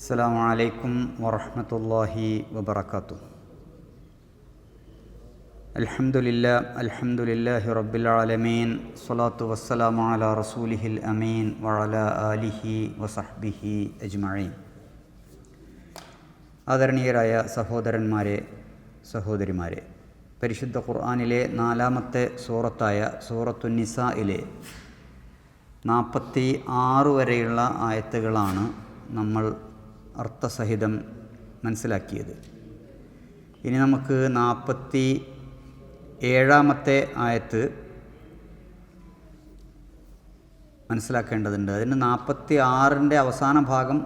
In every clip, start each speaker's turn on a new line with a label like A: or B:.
A: അസ്സലാമു അലൈക്കും വറഹ്മത്തുള്ളാഹി വബറകാതുഹു. അൽഹംദുലില്ലാഹി റബ്ബിൽ ആലമീൻ. സ്വലാത്തു വസ്സലാമു അലാ റസൂലിഹിൽ അമീൻ വഅലാ ആലിഹി വസഹ്ബിഹി അജ്മഈൻ. ആദരണീയരായ സഹോദരന്മാരെ, സഹോദരിമാരെ, പരിശുദ്ധ ഖുർആനിലെ 4-ാമത്തെ സൂറത്തായ സൂറത്തുൻ നിസായിലെ 46 വരെയുള്ള ആയത്തുകളാണ് നമ്മൾ അർത്ഥസഹിതം മനസ്സിലാക്കിയത്. ഇനി നമുക്ക് 47-ാമത്തെ ആയത്ത് മനസ്സിലാക്കേണ്ടതുണ്ട്. അതിന് 46-ൻ്റെ അവസാന ഭാഗം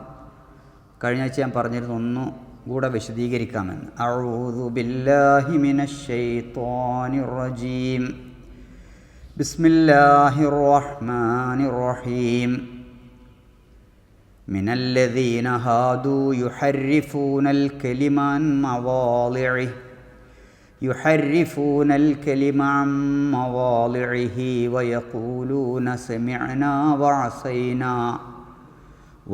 A: കഴിഞ്ഞ ആഴ്ച ഞാൻ പറഞ്ഞിരുന്നു, ഒന്നു കൂടെ വിശദീകരിക്കാമെന്ന്. അഊദു ബില്ലാഹി മിനശ് ശൈത്വാനിർ റജീം. ബിസ്മില്ലാഹിർ റഹ്മാനിർ റഹീം. മിനല്ലദീന ഹാദൂ യുഹർരിഫൂനൽ കലിമ അൻ മവാളിഇഹി വയഖൂലൂന സമിഅനാ വഅസൈനാ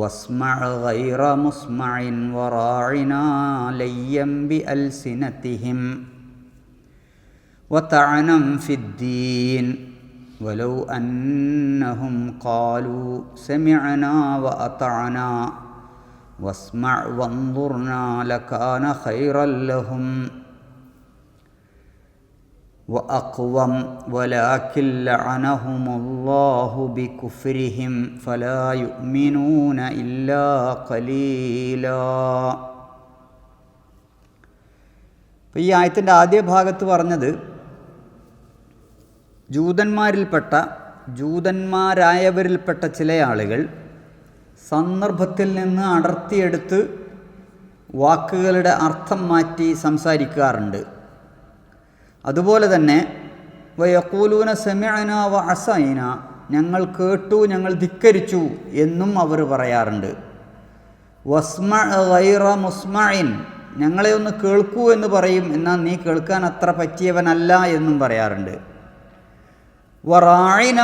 A: വസ്മഅ ഗൈറ മുസ്മഇൻ വറാഇനാ ലയ്യം ബിഅൽസിനതിഹിം വതഅനം ഫിദ്ദീൻ വലൗ അന്നഹും ഖാലൂ സമിഅനാ വഅതഅനാ വസ്മഅ വൻദുർനാ ലകാന ഖൈറൻ ലഹും വഅഖ്വം വലാകിൻ ലഅനഹുമുല്ലാഹു ബികുഫ്രിഹിം ഫലാ യുഅ്മിനൂന ഇല്ലാ ഖലീലാ. അപ്പോൾ ഈ ആയത്തിൻ്റെ ആദ്യ ഭാഗത്ത് പറഞ്ഞത് ജൂതന്മാരായവരിൽപ്പെട്ട ചില ആളുകൾ സന്ദർഭത്തിൽ നിന്ന് അടർത്തിയെടുത്ത് വാക്കുകളുടെ അർത്ഥം മാറ്റി സംസാരിക്കാറുണ്ട്. അതുപോലെ തന്നെ വയഖൂലൂന സമിഅനാ വഅസൈനാ, ഞങ്ങൾ കേട്ടു, ഞങ്ങൾ ധിക്കരിച്ചു എന്നും അവർ പറയാറുണ്ട്. വസ്മഅ ഗൈറ മുസ്മഇൻ, ഞങ്ങളെ ഒന്ന് കേൾക്കൂ എന്ന് പറയും, എന്നാൽ നീ കേൾക്കാൻ അത്ര പറ്റിയവനല്ല എന്നും പറയാറുണ്ട്. വറാഇന,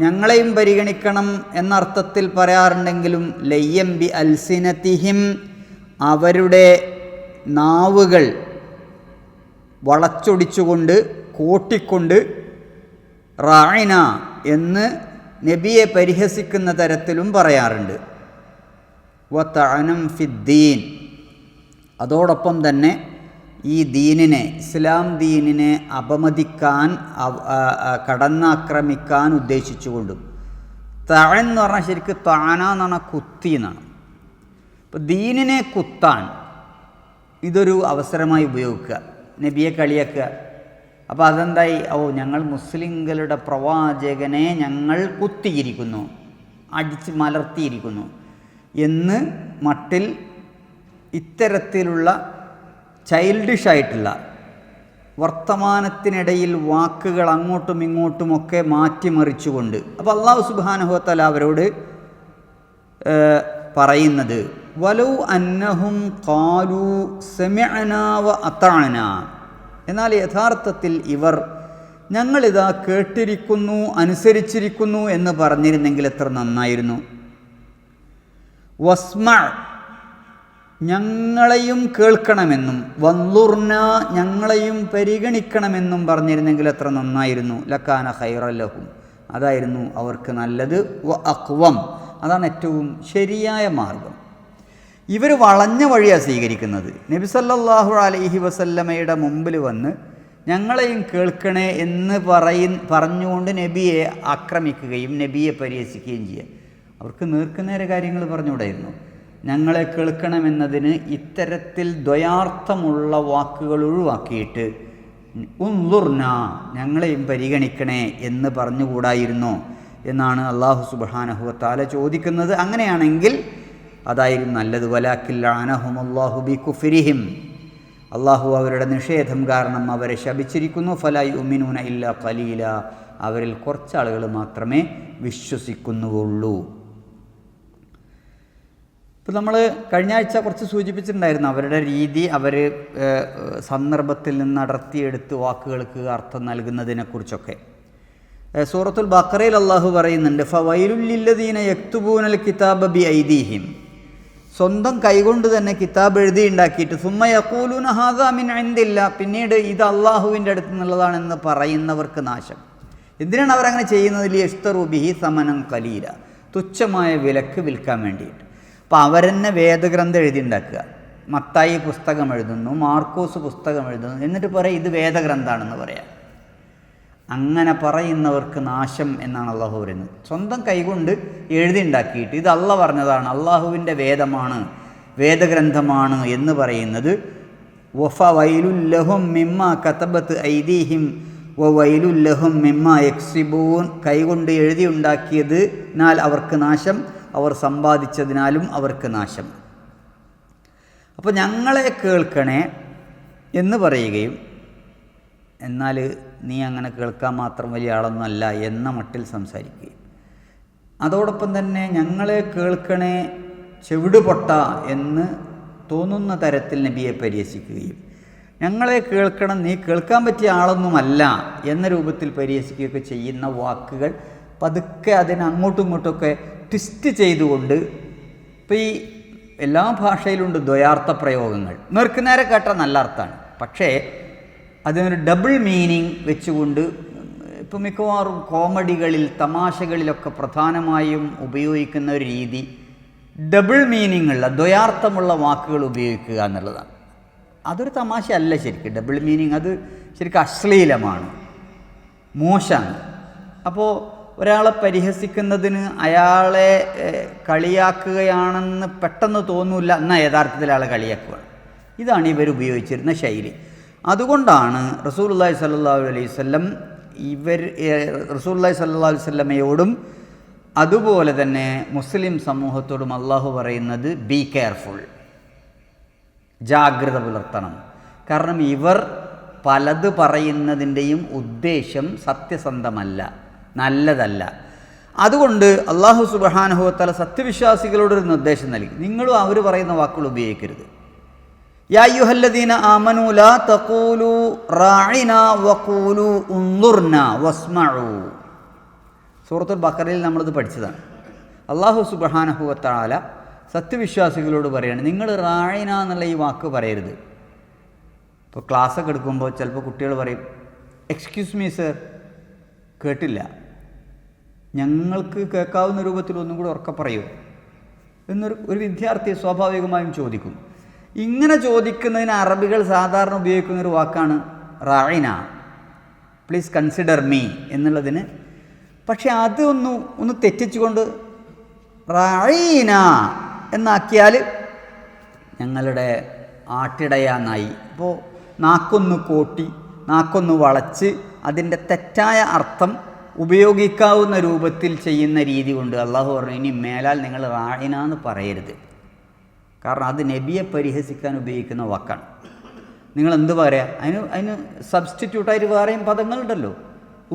A: ഞങ്ങളെയും പരിഗണിക്കണം എന്നർത്ഥത്തിൽ പറയാറുണ്ടെങ്കിലും ലയ്യം ബി അൽസിനതിഹിം, അവരുടെ നാവുകൾ വളച്ചൊടിച്ചുകൊണ്ട് കൂട്ടിക്കൊണ്ട് റാഇന എന്ന് നബിയെ പരിഹസിക്കുന്ന തരത്തിലും പറയാറുണ്ട്. വതഅനം ഫിദ്ദീൻ, അതോടൊപ്പം തന്നെ ഈ ദീനിനെ, ഇസ്ലാം ദീനിനെ അപമതിക്കാൻ, കടന്നാക്രമിക്കാൻ ഉദ്ദേശിച്ചുകൊണ്ടും. തഅൻ എന്ന് പറഞ്ഞാൽ ശരിക്കും താന എന്ന് പറഞ്ഞാൽ കുത്തി എന്നാണ്. അപ്പോൾ ദീനിനെ കുത്താൻ ഇതൊരു അവസരമായി ഉപയോഗിക്കുക, നബിയെ കളിയാക്കുക. അപ്പോൾ അതെന്തായി, ഞങ്ങൾ മുസ്ലിങ്ങളുടെ പ്രവാചകനെ ഞങ്ങൾ കുത്തിയിരിക്കുന്നു, അടിച്ച് മലർത്തിയിരിക്കുന്നു എന്ന് മട്ടിൽ ഇത്തരത്തിലുള്ള ചൈൽഡിഷായിട്ടുള്ള വർത്തമാനത്തിനിടയിൽ വാക്കുകൾ അങ്ങോട്ടും ഇങ്ങോട്ടുമൊക്കെ മാറ്റിമറിച്ചുകൊണ്ട്. അപ്പോൾ അല്ലാഹു സുബ്ഹാനഹു വ തആല അവരോട് പറയുന്നത് വലൗ അന്നഹും ഖാലൂ സമിഅനാ വഅതഅനാ, എന്നാൽ യഥാർത്ഥത്തിൽ ഇവർ ഞങ്ങളിതാ കേട്ടിരിക്കുന്നു, അനുസരിച്ചിരിക്കുന്നു എന്ന് പറഞ്ഞിരുന്നെങ്കിൽ എത്ര നന്നായിരുന്നു. വസ്മഅ, ഞങ്ങളെയും കേൾക്കണമെന്നും വൻദുർന, ഞങ്ങളെയും പരിഗണിക്കണമെന്നും പറഞ്ഞിരുന്നെങ്കിൽ എത്ര നന്നായിരുന്നു. ലക്കാന ഖൈറൻ ലഹും, അതായിരുന്നു അവർക്ക് നല്ലത്. വഅഖ്വം, അതാണ് ഏറ്റവും ശരിയായ മാർഗം. ഇവർ വളഞ്ഞ വഴിയാണ് സ്വീകരിക്കുന്നത്. നബി സല്ലല്ലാഹു അലൈഹി വസല്ലമയുടെ മുമ്പിൽ വന്ന് ഞങ്ങളെയും കേൾക്കണേ എന്ന് പറഞ്ഞുകൊണ്ട് നബിയെ ആക്രമിക്കുകയും നബിയെ പരിഹസിക്കുകയും ചെയ്യുക. അവർക്ക് നേർക്കുനേരെ കാര്യങ്ങൾ പറഞ്ഞുകൂടായിരുന്നു. ഞങ്ങളെ കേൾക്കണമെന്നതിന് ഇത്തരത്തിൽ ദ്വയാർത്ഥമുള്ള വാക്കുകൾ ഒഴിവാക്കിയിട്ട് ഉൻദുർന, ഞങ്ങളെയും പരിഗണിക്കണേ എന്ന് പറഞ്ഞുകൂടായിരുന്നോ എന്നാണ് അല്ലാഹു സുബ്ഹാനഹു വ തആല ചോദിക്കുന്നത്. അങ്ങനെയാണെങ്കിൽ അതായിരുന്നു നല്ലത്. വലാകിൻ ലഅനഹുമുല്ലാഹു ബികുഫ്രിഹിം, അള്ളാഹു അവരുടെ നിഷേധം കാരണം അവരെ ശപിച്ചിരിക്കുന്നു. ഫലാ യുഅ്മിനൂന ഇല്ലാ ഖലീല, അവരിൽ കുറച്ചാളുകൾ മാത്രമേ വിശ്വസിക്കുന്നുള്ളൂ. ഇപ്പോൾ നമ്മൾ കഴിഞ്ഞ ആഴ്ച കുറച്ച് സൂചിപ്പിച്ചിട്ടുണ്ടായിരുന്നു അവരുടെ രീതി, അവർ സന്ദർഭത്തിൽ നിന്ന് അടർത്തിയെടുത്ത് വാക്കുകൾക്ക് അർത്ഥം നൽകുന്നതിനെക്കുറിച്ചൊക്കെ. സൂറത്തുൽ ബഖറയിൽ അള്ളാഹു പറയുന്നുണ്ട്, ഫവൈലുൽ ലില്ലദീന യക്തുബൂനൽ കിതാബ ബി ഐദീഹിം, സ്വന്തം കൈകൊണ്ട് തന്നെ കിതാബ് എഴുതി ഉണ്ടാക്കിയിട്ട് സുമ്മ യഖൂലൂന ഹാദാ മിൻ ഇൻദില്ലാ, പിന്നീട് ഇത് അള്ളാഹുവിൻ്റെ അടുത്ത് നിന്നുള്ളതാണെന്ന് പറയുന്നവർക്ക് നാശം. എന്തിനാണ് അവരങ്ങനെ ചെയ്യുന്നത്? ലിയശ്തറൂ ബിഹി സമനൻ ഖലീല, തുച്ഛമായ വിലക്ക് വിൽക്കാൻ വേണ്ടിയിട്ട്. അപ്പോൾ അവരെന്നെ വേദഗ്രന്ഥം എഴുതി ഉണ്ടാക്കുക. മത്തായി പുസ്തകം എഴുതുന്നു, മാർക്കോസ് പുസ്തകം എഴുതുന്നു, എന്നിട്ട് പറയും ഇത് വേദഗ്രന്ഥമാണെന്ന് പറയാം. അങ്ങനെ പറയുന്നവർക്ക് നാശം എന്നാണ് അള്ളാഹു പറയുന്നത്. സ്വന്തം കൈകൊണ്ട് എഴുതി ഉണ്ടാക്കിയിട്ട് ഇത് അള്ളാഹ് പറഞ്ഞതാണ്, അള്ളാഹുവിൻ്റെ വേദമാണ്, വേദഗ്രന്ഥമാണ് എന്ന് പറയുന്നത് വഫ വൈലുല്ലഹും മിമ്മ കതബത്ത് ഐദീഹിം വ വൈലുല്ലഹും മിമ്മ യക്സിബൂൻ, കൈകൊണ്ട് എഴുതി ഉണ്ടാക്കിയതിനാൽ അവർക്ക് നാശം, അവർ സമ്പാദിച്ചതിനാലും അവർക്ക് നാശം. അപ്പോൾ ഞങ്ങളെ കേൾക്കണേ എന്ന് പറയുകയും എന്നാൽ നീ അങ്ങനെ കേൾക്കാൻ മാത്രം വലിയ ആളൊന്നുമല്ല എന്ന മട്ടിൽ സംസാരിക്കുകയും, അതോടൊപ്പം തന്നെ ഞങ്ങളെ കേൾക്കണേ ചെവിട് പൊട്ട എന്ന് തോന്നുന്ന തരത്തിൽ നബിയെ പരിഹസിക്കുകയും, ഞങ്ങളെ കേൾക്കണം നീ കേൾക്കാൻ പറ്റിയ ആളൊന്നുമല്ല എന്ന രൂപത്തിൽ പരിഹസിക്കുകയൊക്കെ ചെയ്യുന്ന വാക്കുകൾ പതുക്കെ അതിനെ അങ്ങോട്ടും ഇങ്ങോട്ടുമൊക്കെ ട്വിസ്റ്റ് ചെയ്തുകൊണ്ട്, ഇപ്പോൾ ഈ എല്ലാ ഭാഷയിലുണ്ട് ദ്വയാർത്ഥ പ്രയോഗങ്ങൾ. നേർക്കുനേരെ കേട്ടാൽ നല്ല അർത്ഥമാണ്, പക്ഷേ അതിനൊരു ഡബിൾ മീനിങ് വെച്ചുകൊണ്ട് ഇപ്പോൾ മിക്കവാറും കോമഡികളിൽ തമാശകളിലൊക്കെ പ്രധാനമായും ഉപയോഗിക്കുന്ന ഒരു രീതി ഡബിൾ മീനിങ് ഉള്ള ദ്വയാർത്ഥമുള്ള വാക്കുകൾ ഉപയോഗിക്കുക എന്നുള്ളതാണ്. അതൊരു തമാശയല്ല ശരിക്കും. ഡബിൾ മീനിങ് അത് ശരിക്കും അശ്ലീലമാണ്, മോശമാണ്. അപ്പോൾ ഒരാളെ പരിഹസിക്കുന്നതിന് അയാളെ കളിയാക്കുകയാണെന്ന് പെട്ടെന്ന് തോന്നില്ല, എന്നാൽ യഥാർത്ഥത്തിൽ അയാളെ കളിയാക്കുകയാണ്. ഇതാണ് ഇവർ ഉപയോഗിച്ചിരുന്ന ശൈലി. അതുകൊണ്ടാണ് റസൂലുള്ളാഹി സ്വല്ലല്ലാഹു അലൈഹി വസല്ലം റസൂലുള്ളാഹി സ്വല്ലല്ലാഹു അലൈഹി വസല്ലമയോടും അതുപോലെ തന്നെ മുസ്ലിം സമൂഹത്തോടും അള്ളാഹു പറയുന്നത് ബി കെയർഫുൾ, ജാഗ്രത പുലർത്തണം. കാരണം ഇവർ പലത് പറയുന്നതിൻ്റെയും ഉദ്ദേശം സത്യസന്ധമല്ല, നല്ലതല്ല. അതുകൊണ്ട് അള്ളാഹു സുബ്ഹാനഹു വ തആല സത്യവിശ്വാസികളോടൊരു നിർദ്ദേശം നൽകി, നിങ്ങളും അവർ പറയുന്ന വാക്കുകൾ ഉപയോഗിക്കരുത്. യാ അയ്യുഹല്ലദീന ആമനൂ ലാ തഖൂലൂ റാഇനാ വഖൂലൂ ഉൻദുർനാ വസ്മഊ. സൂറത്തുൽ ബഖറയിൽ നമ്മളിത് പഠിച്ചതാണ്. അള്ളാഹു സുബ്ഹാനഹു വ തആല സത്യവിശ്വാസികളോട് പറയുകയാണ്, നിങ്ങൾ റാഇന എന്നുള്ള ഈ വാക്ക് പറയരുത്. ഇപ്പോൾ ക്ലാസ്സൊക്കെ എടുക്കുമ്പോൾ ചിലപ്പോൾ കുട്ടികൾ പറയും, എക്സ്ക്യൂസ് മീ സർ, കേട്ടില്ല, ഞങ്ങൾക്ക് കേൾക്കാവുന്ന രൂപത്തിൽ ഒന്നും കൂടി ഉറക്കെ പറയൂ ഒരു വിദ്യാർത്ഥി സ്വാഭാവികമായും ചോദിക്കും. ഇങ്ങനെ ചോദിക്കുന്നതിന് അറബികൾ സാധാരണ ഉപയോഗിക്കുന്നൊരു വാക്കാണ് റാഇന, പ്ലീസ് കൺസിഡർ മീ എന്നുള്ളതിന്. പക്ഷെ അത് ഒന്ന് തെറ്റിച്ചുകൊണ്ട് റാഇന എന്നാക്കിയാൽ ഞങ്ങളുടെ ആട്ടിടയാന്നായി. അപ്പോൾ നാക്കൊന്ന് കോട്ടി നാക്കൊന്ന് വളച്ച് അതിൻ്റെ തെറ്റായ അർത്ഥം ഉപയോഗിക്കാവുന്ന രൂപത്തിൽ ചെയ്യുന്ന രീതി കൊണ്ട് അള്ളാഹു പറഞ്ഞു, ഇനി മേലാൽ നിങ്ങൾ റാഇന എന്ന് പറയരുത്. കാരണം അത് നബിയെ പരിഹസിക്കാൻ ഉപയോഗിക്കുന്ന വാക്കാണ്. നിങ്ങൾ എന്ത് പറയാ, അതിന് സബ്സ്റ്റിറ്റ്യൂട്ടായിട്ട് വേറെയും പദങ്ങളുണ്ടല്ലോ.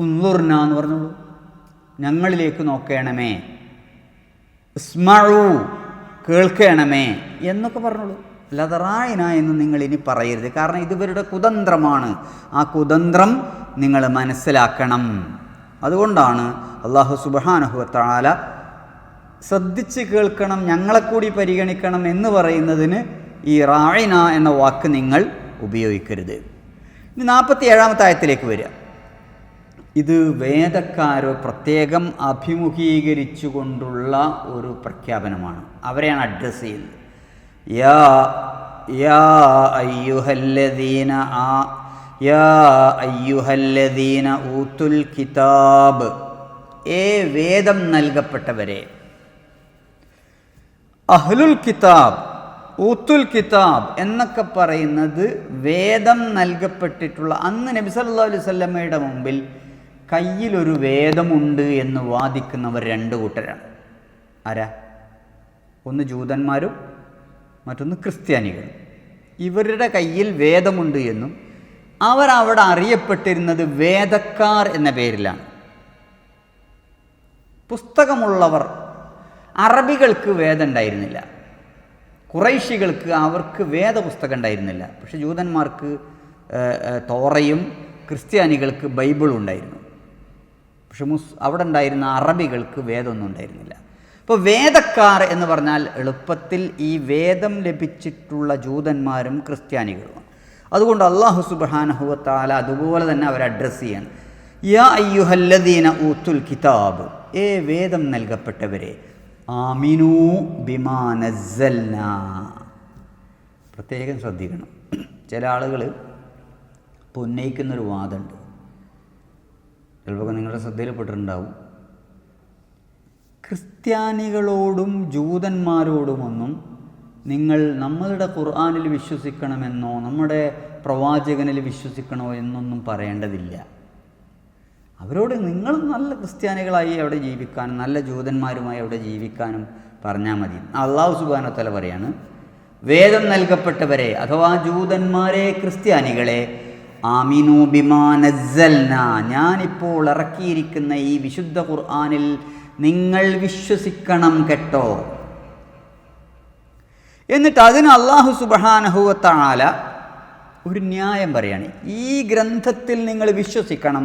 A: ഉൻദുർന എന്ന് പറഞ്ഞോളൂ, ഞങ്ങളിലേക്ക് നോക്കണമേ, ഇസ്മഉ കേൾക്കണമേ എന്നൊക്കെ പറഞ്ഞോളൂ. അല്ലാതെ റാഇന എന്ന് നിങ്ങൾ ഇനി പറയരുത്. കാരണം ഇതിവരുടെ കുതന്ത്രമാണ്. ആ കുതന്ത്രം നിങ്ങൾ മനസ്സിലാക്കണം. അതുകൊണ്ടാണ് അല്ലാഹു സുബ്ഹാനഹു വ തആല ശ്രദ്ധിച്ച് കേൾക്കണം, ഞങ്ങളെ കൂടി പരിഗണിക്കണം എന്ന് പറയുന്നതിന് ഈ റാഇന എന്ന വാക്ക് നിങ്ങൾ ഉപയോഗിക്കരുത്. ഇനി 47-ാമത്തെ ആയത്തിലേക്ക് വരിക. ഇത് വേദക്കാരോ പ്രത്യേകം അഭിമുഖീകരിച്ചുകൊണ്ടുള്ള ഒരു പ്രഖ്യാപനമാണ്. അവരെയാണ് അഡ്രസ്സ് ചെയ്യുന്നത്. യാ അയ്യുഹല്ലദീന ഊത്തുൽ കിതാബ്, വേദം നൽകപ്പെട്ടവരെ. അഹ്ലുൽ കിതാബ്, ഊത്തുൽ കിതാബ് എന്നൊക്കെ പറയുന്നത് വേദം നൽകപ്പെട്ടിട്ടുള്ള, അന്ന് നബി സല്ലല്ലാഹു അലൈഹി വസല്ലമയുടെ മുമ്പിൽ കയ്യിലൊരു വേദമുണ്ട് എന്ന് വാദിക്കുന്നവർ രണ്ട് കൂട്ടരാണ്. ആരാ? ഒന്ന് ജൂതന്മാരും മറ്റൊന്ന് ക്രിസ്ത്യാനികളും. ഇവരുടെ കയ്യിൽ വേദമുണ്ട് എന്നും അവരവിടെ അറിയപ്പെട്ടിരുന്നത് വേദക്കാർ എന്ന പേരിലാണ്. പുസ്തകമുള്ളവർ. അറബികൾക്ക് വേദം ഉണ്ടായിരുന്നില്ല, ഖുറൈശികൾക്ക് അവർക്ക് വേദപുസ്തകം ഉണ്ടായിരുന്നില്ല. പക്ഷെ ജൂതന്മാർക്ക് തോറയും ക്രിസ്ത്യാനികൾക്ക് ബൈബിളും ഉണ്ടായിരുന്നു. പക്ഷെ അവിടെ ഉണ്ടായിരുന്ന അറബികൾക്ക് വേദമൊന്നും ഉണ്ടായിരുന്നില്ല. ഇപ്പോൾ വേദക്കാർ എന്ന് പറഞ്ഞാൽ എളുപ്പത്തിൽ ഈ വേദം ലഭിച്ചിട്ടുള്ള ജൂതന്മാരും ക്രിസ്ത്യാനികളുമാണ്. അതുകൊണ്ട് അല്ലാഹു സുബ്ഹാനഹു വ തആല അതുപോലെ തന്നെ അവരെ അഡ്രസ്സ് ചെയ്യാണ്. യാ അയ്യുഹല്ലദീന ഊത്തുൽ കിതാബ്, വേദം നൽകപ്പെട്ടവരെ, ആമിനൂ ബിമാ നസ്സൽനാ. പ്രത്യേകം ശ്രദ്ധിക്കണം. ചില ആളുകൾ ഇപ്പോൾ ഉന്നയിക്കുന്നൊരു വാദമുണ്ട്, ചിലപ്പോൾ നിങ്ങളുടെ ശ്രദ്ധയിൽപ്പെട്ടിട്ടുണ്ടാവും. ക്രിസ്ത്യാനികളോടും ജൂതന്മാരോടുമൊന്നും നിങ്ങൾ നമ്മളുടെ ഖുർആനിൽ വിശ്വസിക്കണമെന്നോ നമ്മുടെ പ്രവാചകനിൽ വിശ്വസിക്കണോ എന്നൊന്നും പറയേണ്ടതില്ല. അവരോട് നിങ്ങൾ നല്ല ക്രിസ്ത്യാനികളായി അവിടെ ജീവിക്കാനും നല്ല ജൂതന്മാരുമായി അവിടെ ജീവിക്കാനും പറഞ്ഞാൽ മതി. അല്ലാഹു സുബ്ഹാനഹു വ തആല പറയാണ്, വേദം നൽകപ്പെട്ടവരെ അഥവാ ജൂതന്മാരെ, ക്രിസ്ത്യാനികളെ, ആമിനൂ ബിമാ നസ്സൽനാ, ഞാനിപ്പോൾ ഇറക്കിയിരിക്കുന്ന ഈ വിശുദ്ധ ഖുർആനിൽ നിങ്ങൾ വിശ്വസിക്കണം കേട്ടോ. എന്നിട്ട് അതിന് അല്ലാഹു സുബ്ഹാനഹു വ തആല ഒരു ന്യായം പറയാണ്. ഈ ഗ്രന്ഥത്തിൽ നിങ്ങൾ വിശ്വസിക്കണം.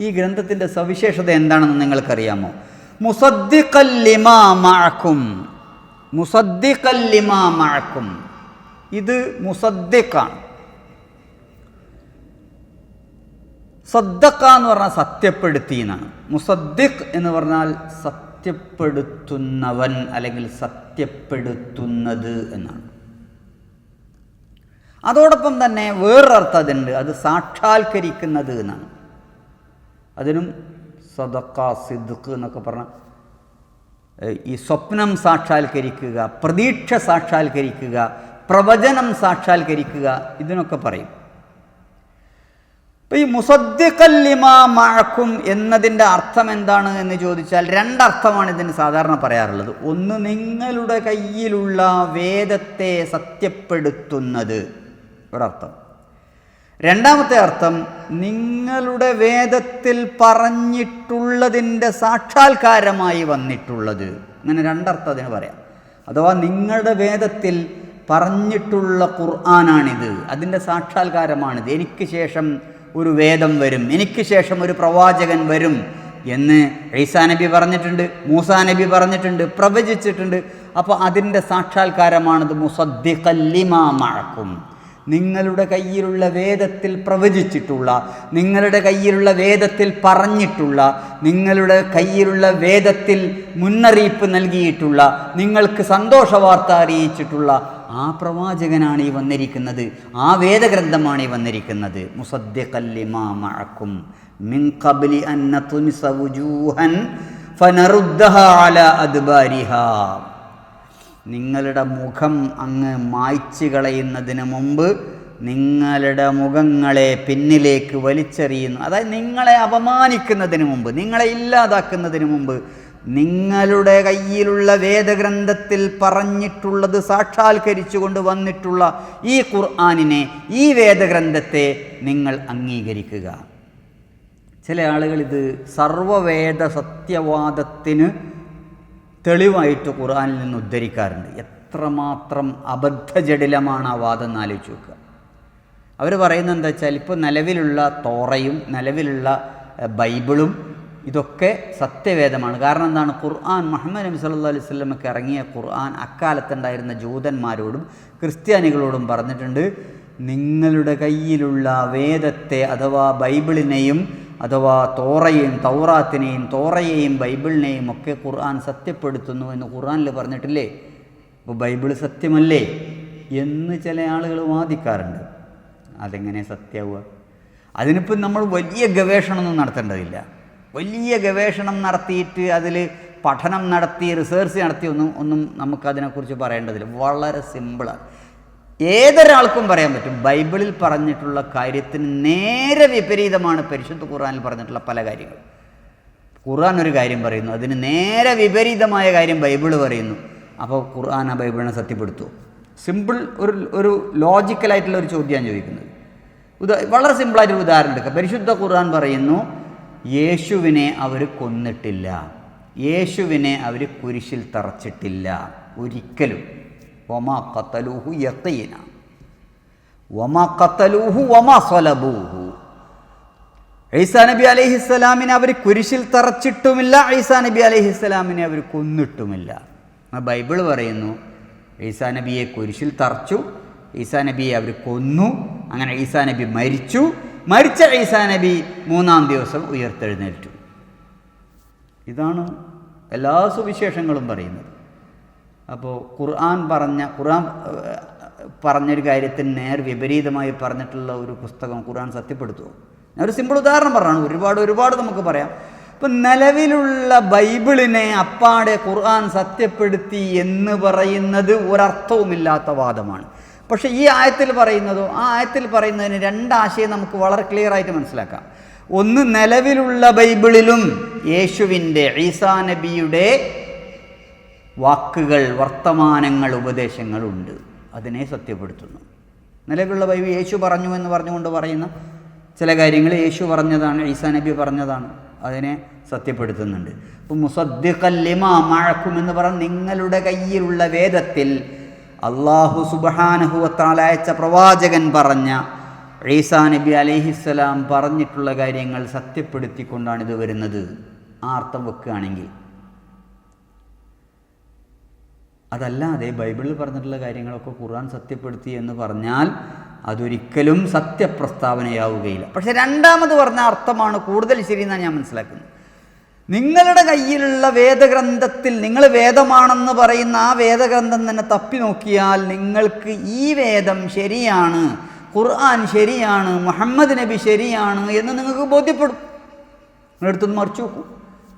A: ഈ ഗ്രന്ഥത്തിൻ്റെ സവിശേഷത എന്താണെന്ന് നിങ്ങൾക്കറിയാമോ? മുസദ്ദിഖൽ ലിമാ മഅക്കും, മുസദ്ദിഖൽ ലിമാ മഅക്കും. ഇത് മുസദ്ദിഖാണ്. സദ്ദഖ എന്ന് പറഞ്ഞാൽ സത്യപ്പെടുത്തി എന്നാണ്. മുസദ്ദിഖ് എന്ന് പറഞ്ഞാൽ സത്യപ്പെടുത്തുന്നവൻ അല്ലെങ്കിൽ സത്യപ്പെടുത്തുന്നത് എന്നാണ്. അതോടൊപ്പം തന്നെ വേറൊരർത്ഥം അതുണ്ട്, അത് സാക്ഷാത്കരിക്കുന്നത് എന്നാണ്. അതിനും സദഖ, സിദ്ഖ് എന്നൊക്കെ പറഞ്ഞാൽ ഈ സ്വപ്നം സാക്ഷാത്കരിക്കുക, പ്രതീക്ഷ സാക്ഷാത്കരിക്കുക, പ്രവചനം സാക്ഷാത്കരിക്കുക, ഇതിനൊക്കെ പറയും. അപ്പോൾ ഈ മുസദ്ദിഖൽ ലിമാ മഅക്കും എന്നതിൻ്റെ അർത്ഥം എന്താണ് എന്ന് ചോദിച്ചാൽ രണ്ടർത്ഥമാണ് ഇതിന് സാധാരണ പറയാറുള്ളത്. ഒന്ന്, നിങ്ങളുടെ കയ്യിലുള്ള വേദത്തെ സത്യപ്പെടുത്തുന്നത് ഒരർത്ഥം. രണ്ടാമത്തെ അർത്ഥം, നിങ്ങളുടെ വേദത്തിൽ പറഞ്ഞിട്ടുള്ളതിൻ്റെ സാക്ഷാത്കാരമായി വന്നിട്ടുള്ളത്. ഇങ്ങനെ രണ്ടർത്ഥം അതിന് പറയാം. അഥവാ നിങ്ങളുടെ വേദത്തിൽ പറഞ്ഞിട്ടുള്ള ഖുർആനാണിത്, അതിൻ്റെ സാക്ഷാത്കാരമാണിത്. എനിക്ക് ശേഷം ഒരു വേദം വരും, എനിക്ക് ശേഷം ഒരു പ്രവാചകൻ വരും എന്ന് ഈസാ നബി പറഞ്ഞിട്ടുണ്ട്, മൂസാ നബി പറഞ്ഞിട്ടുണ്ട്, പ്രവചിച്ചിട്ടുണ്ട്. അപ്പോൾ അതിൻ്റെ സാക്ഷാത്കാരമാണിത്. മുസദ്ദിഖൽ ലിമാ മഅക്കും, നിങ്ങളുടെ കയ്യിലുള്ള വേദത്തിൽ പ്രവചിച്ചിട്ടുള്ള, നിങ്ങളുടെ കയ്യിലുള്ള വേദത്തിൽ പറഞ്ഞിട്ടുള്ള, നിങ്ങളുടെ കയ്യിലുള്ള വേദത്തിൽ മുന്നറിയിപ്പ് നൽകിയിട്ടുള്ള, നിങ്ങൾക്ക് സന്തോഷവാർത്ത അറിയിച്ചിട്ടുള്ള ആ പ്രവാചകനാണ് ഈ വന്നിരിക്കുന്നത്, ആ വേദഗ്രന്ഥമാണ് ഈ വന്നിരിക്കുന്നത്. മുസദ്ദിഖൽ ലിമാ മഅക്കും മിൻ ഖബ്ലി അൻ നത്മിസ വുജൂഹൻ ഫനറുദ്ദഹാ അലാ അദ്ബാരിഹാ. നിങ്ങളുടെ മുഖം അങ്ങ് മായ്ച്ചു കളയുന്നതിന് മുമ്പ് നിങ്ങളുടെ മുഖങ്ങളെ പിന്നിലേക്ക് വലിച്ചെറിയുന്നു. അതായത് നിങ്ങളെ അപമാനിക്കുന്നതിന് മുമ്പ്, നിങ്ങളെ ഇല്ലാതാക്കുന്നതിന് മുമ്പ് നിങ്ങളുടെ കയ്യിലുള്ള വേദഗ്രന്ഥത്തിൽ പറഞ്ഞിട്ടുള്ളത് സാക്ഷാത്കരിച്ചുകൊണ്ട് വന്നിട്ടുള്ള ഈ ഖുർആനിനെ, ഈ വേദഗ്രന്ഥത്തെ നിങ്ങൾ അംഗീകരിക്കുക. ചില ആളുകൾ ഇത് സർവവേദ സത്യവാദത്തിന് തെളിവായിട്ട് ഖുർആനിൽ നിന്ന് ഉദ്ധരിക്കാറുണ്ട്. എത്രമാത്രം അബദ്ധജടിലമാണ് ആ വാദം എന്ന് ആലോചിച്ച് നോക്കുക. അവർ പറയുന്നത് എന്താ വെച്ചാൽ, ഇപ്പോൾ നിലവിലുള്ള തോറയും നിലവിലുള്ള ബൈബിളും ഇതൊക്കെ സത്യവേദമാണ്. കാരണം എന്താണ്? ഖുർആൻ മുഹമ്മദ് നബി സല്ലല്ലാഹു അലൈഹി വസല്ലമക്ക് ഇറങ്ങിയ ഖുർആൻ അക്കാലത്തുണ്ടായിരുന്ന ജൂതന്മാരോടും ക്രിസ്ത്യാനികളോടും പറഞ്ഞിട്ടുണ്ട്, നിങ്ങളുടെ കയ്യിലുള്ള വേദത്തെ അഥവാ ബൈബിളിനെയും അഥവാ തൗറാത്തിനെയും തോറയെയും ബൈബിളിനെയും ഒക്കെ ഖുർആൻ സത്യപ്പെടുത്തുന്നു എന്ന് ഖുർആനിൽ പറഞ്ഞിട്ടില്ലേ? അപ്പോൾ ബൈബിൾ സത്യമല്ലേ എന്ന് ചില ആളുകൾ വാദിക്കാറുണ്ട്. അതെങ്ങനെ സത്യമാവുക? അതിനിപ്പം നമ്മൾ വലിയ ഗവേഷണമൊന്നും നടത്തേണ്ടതില്ല. വലിയ ഗവേഷണം നടത്തിയിട്ട് അതിൽ പഠനം നടത്തി റിസർച്ച് നടത്തി ഒന്നും നമുക്കതിനെക്കുറിച്ച് പറയേണ്ടതില്ല. വളരെ സിമ്പിളാണ്. ഏതൊരാൾക്കും പറയാൻ പറ്റും. ബൈബിളിൽ പറഞ്ഞിട്ടുള്ള കാര്യത്തിന് നേരെ വിപരീതമാണ് പരിശുദ്ധ ഖുർആനിൽ പറഞ്ഞിട്ടുള്ള പല കാര്യങ്ങളും. ഖുർആൻ ഒരു കാര്യം പറയുന്നു, അതിന് നേരെ വിപരീതമായ കാര്യം ബൈബിൾ പറയുന്നു. അപ്പോൾ ഖുർആൻ ആ ബൈബിളിനെ സത്യപ്പെടുത്തുമോ? സിമ്പിൾ ഒരു ലോജിക്കലായിട്ടുള്ള ഒരു ചോദ്യമാണ് ചോദിക്കുന്നത്. വളരെ സിമ്പിളായിട്ടൊരു ഉദാഹരണം എടുക്കുക. പരിശുദ്ധ ഖുർആൻ പറയുന്നു, യേശുവിനെ അവർ കൊന്നിട്ടില്ല, യേശുവിനെ അവർ കുരിശിൽ തറച്ചിട്ടില്ല ഒരിക്കലും. വമാ ഖതലൂഹു യഖീന വമാ ഖതലൂഹു വമാ സ്വലബൂഹു. ഈസാ നബി അലൈഹിസ്സലാമിനെ അവർ കുരിശിൽ തറച്ചിട്ടുമില്ല, ഈസാ നബി അലൈഹിസ്സലാമിനെ അവർ കൊന്നിട്ടുമില്ല. ബൈബിൾ പറയുന്നു ഈസാ നബിയെ കുരിശിൽ തറച്ചു, ഈസാ നബിയെ അവർ കൊന്നു, അങ്ങനെ ഈസാ നബി മരിച്ചു. മരിച്ച ഈസാ നബി 3-ാം ദിവസം ഉയർത്തെഴുന്നേറ്റു. ഇതാണ് എല്ലാ സുവിശേഷങ്ങളും പറയുന്നത്. അപ്പോൾ ഖുർആൻ പറഞ്ഞൊരു കാര്യത്തിന് നേർ വിപരീതമായി പറഞ്ഞിട്ടുള്ള ഒരു പുസ്തകം ഖുർആൻ സത്യപ്പെടുത്തുമോ? ഞാനൊരു സിമ്പിൾ ഉദാഹരണം പറഞ്ഞാണ്, ഒരുപാട് നമുക്ക് പറയാം. ഇപ്പം നിലവിലുള്ള ബൈബിളിനെ അപ്പാടെ ഖുർആൻ സത്യപ്പെടുത്തി എന്ന് പറയുന്നത് ഒരർത്ഥവുമില്ലാത്ത വാദമാണ്. പക്ഷേ ഈ ആയത്തിൽ പറയുന്നതോ, ആ ആയത്തിൽ പറയുന്നതിന് രണ്ടാശയം നമുക്ക് വളരെ ക്ലിയർ ആയിട്ട് മനസ്സിലാക്കാം. ഒന്ന്, നിലവിലുള്ള ബൈബിളിലും യേശുവിൻ്റെ, ഈസാ നബിയുടെ വാക്കുകൾ, വർത്തമാനങ്ങൾ, ഉപദേശങ്ങളുണ്ട്. അതിനെ സത്യപ്പെടുത്തുന്നു. നിലവിലുള്ള ബൈബിൾ യേശു പറഞ്ഞു എന്ന് പറഞ്ഞുകൊണ്ട് പറയുന്ന ചില കാര്യങ്ങൾ യേശു പറഞ്ഞതാണ്, ഈസാ നബി പറഞ്ഞതാണ്, അതിനെ സത്യപ്പെടുത്തുന്നുണ്ട്. ഇപ്പം മുസദ്ദിഖൻ ലിമാ മഅക്കും എന്ന് പറഞ്ഞ് നിങ്ങളുടെ കയ്യിലുള്ള വേദത്തിൽ അല്ലാഹു സുബ്ഹാനഹു വ തആല അയച്ച പ്രവാചകൻ പറഞ്ഞ ഈസാ നബി അലൈഹിസ്സലാം പറഞ്ഞിട്ടുള്ള കാര്യങ്ങൾ സത്യപ്പെടുത്തിക്കൊണ്ടാണ് ഇത് വരുന്നത്. ആ അർത്ഥം വെക്കുകയാണെങ്കിൽ, അതല്ലാതെ ബൈബിളിൽ പറഞ്ഞിട്ടുള്ള കാര്യങ്ങളൊക്കെ ഖുർആൻ സത്യപ്പെടുത്തി എന്ന് പറഞ്ഞാൽ അതൊരിക്കലും സത്യപ്രസ്താവനയാവുകയില്ല. പക്ഷെ രണ്ടാമത് പറഞ്ഞ അർത്ഥമാണ് കൂടുതൽ ശരിയെന്നാണ് ഞാൻ മനസ്സിലാക്കുന്നത്. നിങ്ങളുടെ കയ്യിലുള്ള വേദഗ്രന്ഥത്തിൽ, നിങ്ങൾ വേദമാണെന്ന് പറയുന്ന ആ വേദഗ്രന്ഥം തന്നെ തപ്പി നോക്കിയാൽ നിങ്ങൾക്ക് ഈ വേദം ശരിയാണ്, ഖുർആൻ ശരിയാണ്, മുഹമ്മദ് നബി ശരിയാണ് എന്ന് നിങ്ങൾക്ക് ബോധ്യപ്പെടും. നിങ്ങളെടുത്തൊന്ന് മറിച്ച് നോക്കൂ.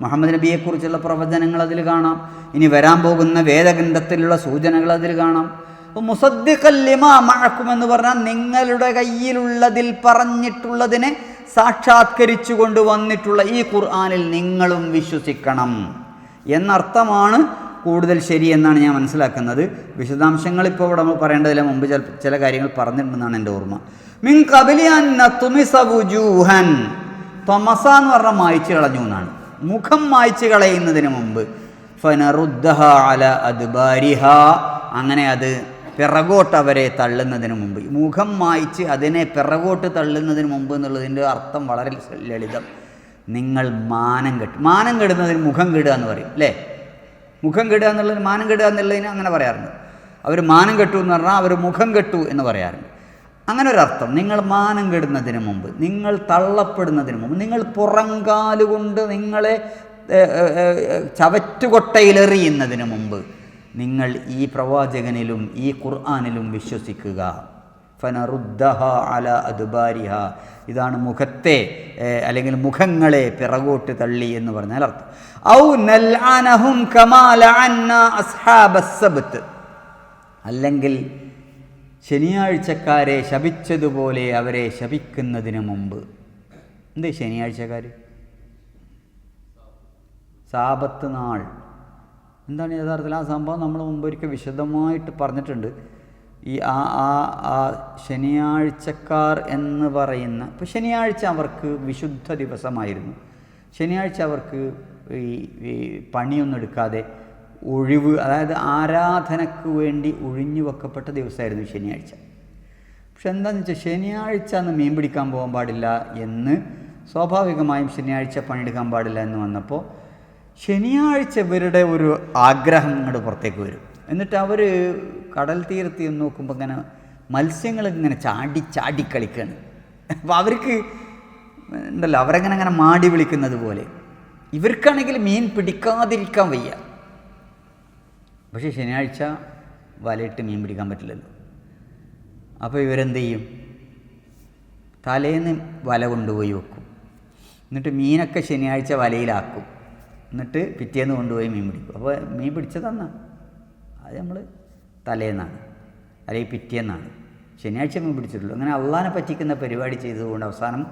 A: മുഹമ്മദ് നബിയെക്കുറിച്ചുള്ള പ്രവചനങ്ങൾ അതിൽ കാണാം. ഇനി വരാൻ പോകുന്ന വേദഗ്രന്ഥത്തിലുള്ള സൂചനകൾ അതിൽ കാണാം. അപ്പോൾ മുസദ്ദിഖൻ ലിമാ മഅക്കും എന്ന് പറഞ്ഞാൽ നിങ്ങളുടെ കയ്യിലുള്ളതിൽ പറഞ്ഞിട്ടുള്ളതിനെ സാക്ഷാത്കരിച്ചു കൊണ്ടുവന്നിട്ടുള്ള ഈ ഖുർആനിൽ നിങ്ങളും വിശ്വസിക്കണം എന്നർത്ഥമാണ് കൂടുതൽ ശരി എന്നാണ് ഞാൻ മനസ്സിലാക്കുന്നത്. വിശദാംശങ്ങൾ ഇപ്പോൾ ഇവിടെ നമ്മൾ പറയേണ്ടതില്ല, മുമ്പ് ചില കാര്യങ്ങൾ പറഞ്ഞിട്ടുണ്ടെന്നാണ് എൻ്റെ ഓർമ്മ. മിൻ ഖബലി അൻ നത്മിസ വുജൂഹൻ, തമസ എന്ന് പറഞ്ഞാൽ മായ്ച്ചു കളഞ്ഞു എന്നാണ്, മുഖം മായ്ച്ചു കളയുന്നതിന് മുമ്പ്. ഫനറുദ്ദഹ അല അദ്ബാരിഹ, അങ്ങനെ അത് പിറകോട്ട് അവരെ തള്ളുന്നതിന് മുമ്പ്. മുഖം മായ്ച്ച് അതിനെ പിറകോട്ട് തള്ളുന്നതിന് മുമ്പ് എന്നുള്ളതിൻ്റെ അർത്ഥം വളരെ ലളിതം. നിങ്ങൾ മാനം കെടുന്നതിന് മുഖം കെടുക എന്ന് പറയും അല്ലേ? മുഖം കെടുക എന്നുള്ളതിന്, മാനം കെടുക എന്നുള്ളതിന് അങ്ങനെ പറയാറുണ്ട്. അവർ മാനം കെട്ടു എന്ന് പറഞ്ഞാൽ അവർ മുഖം കെട്ടു എന്ന് പറയാറുണ്ട്. അങ്ങനെ ഒരർത്ഥം. നിങ്ങൾ മാനം കെടുന്നതിന് മുമ്പ്, നിങ്ങൾ തള്ളപ്പെടുന്നതിന് മുമ്പ്, നിങ്ങൾ പുറങ്കാലുകൊണ്ട് നിങ്ങളെ ചവറ്റുകൊട്ടയിലെറിയുന്നതിന് മുമ്പ് നിങ്ങൾ ഈ പ്രവാചകനിലും ഈ ഖുർആനിലും വിശ്വസിക്കുക. ഫനറുദ്ദഹ അല അദ്ബാരിഹ, ഇതാണ് മുഖത്തെ അല്ലെങ്കിൽ മുഖങ്ങളെ പിറകോട്ട് തള്ളി എന്ന് പറഞ്ഞാൽ അർത്ഥം. ഔ നൽഅനഹും കമാ ലഅന്ന അസ്ഹാബസ് സബ്ത്, അല്ലെങ്കിൽ ശനിയാഴ്ചക്കാരെ ശപിച്ചതുപോലെ അവരെ ശപിക്കുന്നതിന് മുമ്പ്. എന്ത് ശനിയാഴ്ചക്കാർ? സാബത്ത് നാൾ എന്താണ് യഥാർത്ഥത്തിൽ ആ സംഭവം നമ്മൾ മുമ്പൊരിക്കൽ വിശദമായിട്ട് പറഞ്ഞിട്ടുണ്ട്. ഈ ആ ശനിയാഴ്ചക്കാർ എന്ന് പറയുന്ന, ഇപ്പോൾ ശനിയാഴ്ച അവർക്ക് വിശുദ്ധ ദിവസമായിരുന്നു. ശനിയാഴ്ച അവർക്ക് ഈ പണിയൊന്നും എടുക്കാതെ ഒഴിവ്, അതായത് ആരാധനയ്ക്ക് വേണ്ടി ഒഴിഞ്ഞു വെക്കപ്പെട്ട ദിവസമായിരുന്നു ശനിയാഴ്ച. പക്ഷെ എന്താണെന്ന് വെച്ചാൽ ശനിയാഴ്ച അന്ന് മീൻ പിടിക്കാൻ പോകാൻ പാടില്ല എന്ന്, സ്വാഭാവികമായും ശനിയാഴ്ച പണിയെടുക്കാൻ പാടില്ല എന്ന് വന്നപ്പോൾ ശനിയാഴ്ച ഇവരുടെ ഒരു ആഗ്രഹം ഇങ്ങോട്ട് പുറത്തേക്ക് വരും. എന്നിട്ട് അവർ കടൽ തീരത്ത് എന്ന് നോക്കുമ്പോൾ ഇങ്ങനെ മത്സ്യങ്ങൾ ഇങ്ങനെ ചാടി കളിക്കുകയാണ്. അപ്പോൾ അവർക്ക് ഉണ്ടല്ലോ, അവരങ്ങനെ മാടി വിളിക്കുന്നത് പോലെ. ഇവർക്കാണെങ്കിൽ മീൻ പിടിക്കാതിരിക്കാൻ വയ്യ. പക്ഷേ ശനിയാഴ്ച വലയിട്ട് മീൻ പിടിക്കാൻ പറ്റില്ലല്ലോ. അപ്പോൾ ഇവരെന്ത് ചെയ്യും? തലേന്ന് വല കൊണ്ടുപോയി വെക്കും. എന്നിട്ട് മീനൊക്കെ ശനിയാഴ്ച വലയിലാക്കും. എന്നിട്ട് പിറ്റേന്ന് കൊണ്ടുപോയി മീൻ പിടിക്കും. അപ്പോൾ മീൻ പിടിച്ചതെന്നാ അത് നമ്മൾ തലേന്നാണ് അല്ലെങ്കിൽ പിറ്റേന്നാണ്, ശനിയാഴ്ച മീൻ പിടിച്ചിട്ടുള്ളൂ. അങ്ങനെ അള്ളാനെ പറ്റിക്കുന്ന പരിപാടി ചെയ്തതുകൊണ്ട് അവസാനം